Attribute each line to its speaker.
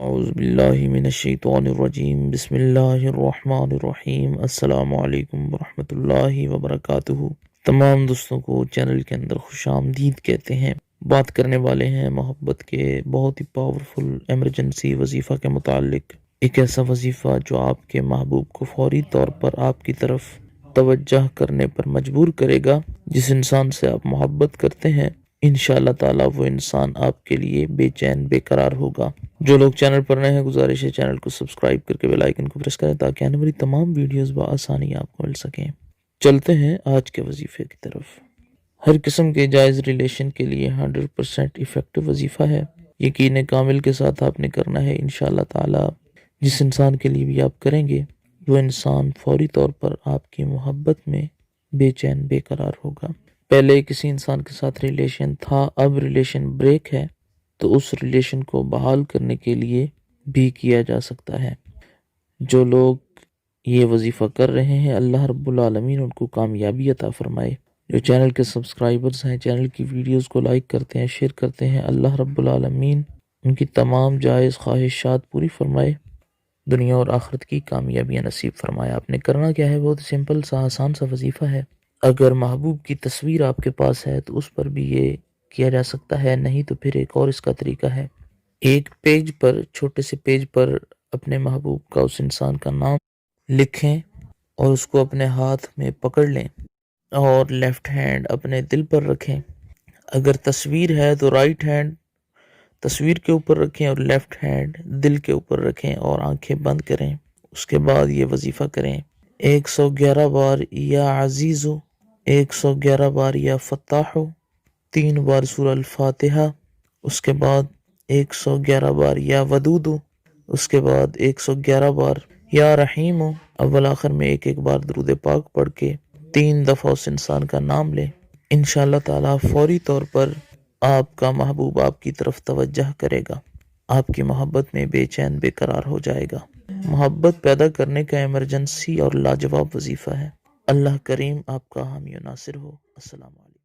Speaker 1: اعوذ باللہ من الشیطان الرجیم بسم اللہ الرحمن الرحیم السلام علیکم ورحمۃ اللہ وبرکاتہ۔ تمام دوستوں کو چینل کے اندر خوش آمدید کہتے ہیں۔ بات کرنے والے ہیں محبت کے بہت ہی پاورفل ایمرجنسی وظیفہ کے متعلق۔ ایک ایسا وظیفہ جو آپ کے محبوب کو فوری طور پر آپ کی طرف توجہ کرنے پر مجبور کرے گا۔ جس انسان سے آپ محبت کرتے ہیں انشاءاللہ تعالی وہ انسان آپ کے لیے بے چین بے قرار ہوگا۔ جو لوگ چینل پر نئے ہیں گزارش ہے چینل کو سبسکرائب کر کے بیل آئیکن کو پریس کریں تاکہ آنے والی تمام ویڈیوز بآسانی آپ کو مل سکیں۔ چلتے ہیں آج کے وظیفے کی طرف۔ ہر قسم کے جائز ریلیشن کے لیے 100% ایفیکٹو وظیفہ ہے۔ یقین کامل کے ساتھ آپ نے کرنا ہے انشاءاللہ تعالی۔ جس انسان کے لیے بھی آپ کریں گے وہ انسان فوری طور پر آپ کی محبت میں بے چین بے قرار ہوگا۔ پہلے کسی انسان کے ساتھ ریلیشن تھا، اب ریلیشن بریک ہے، تو اس ریلیشن کو بحال کرنے کے لیے بھی کیا جا سکتا ہے۔ جو لوگ یہ وظیفہ کر رہے ہیں اللہ رب العالمین ان کو کامیابی عطا فرمائے۔ جو چینل کے سبسکرائبرز ہیں چینل کی ویڈیوز کو لائک کرتے ہیں شیئر کرتے ہیں اللہ رب العالمین ان کی تمام جائز خواہشات پوری فرمائے، دنیا اور آخرت کی کامیابیاں نصیب فرمائے۔ آپ نے کرنا کیا ہے، بہت سمپل سا آسان سا وظیفہ ہے۔ اگر محبوب کی تصویر آپ کے پاس ہے تو اس پر بھی یہ کیا جا سکتا ہے، نہیں تو پھر ایک اور اس کا طریقہ ہے۔ ایک پیج پر، چھوٹے سے پیج پر اپنے محبوب کا، اس انسان کا نام لکھیں اور اس کو اپنے ہاتھ میں پکڑ لیں اور لیفٹ ہینڈ اپنے دل پر رکھیں۔ اگر تصویر ہے تو رائٹ ہینڈ تصویر کے اوپر رکھیں اور لیفٹ ہینڈ دل کے اوپر رکھیں اور آنکھیں بند کریں۔ اس کے بعد یہ وظیفہ کریں 111 بار یا عزیزو، 111 بار یا فتاحو، 3 بار سورہ الفاتحہ، اس کے بعد 111 بار یا ودودو، اس کے بعد 111 بار یا رحیمو۔ اول آخر میں ایک بار درود پاک پڑھ کے 3 دفعہ اس انسان کا نام لیں۔ انشاءاللہ تعالی فوری طور پر آپ کا محبوب آپ کی طرف توجہ کرے گا، آپ کی محبت میں بے چین بے قرار ہو جائے گا۔ محبت پیدا کرنے کا ایمرجنسی اور لاجواب وظیفہ ہے۔ اللہ کریم آپ کا حامی و ناصر ہو۔ السلام علیکم۔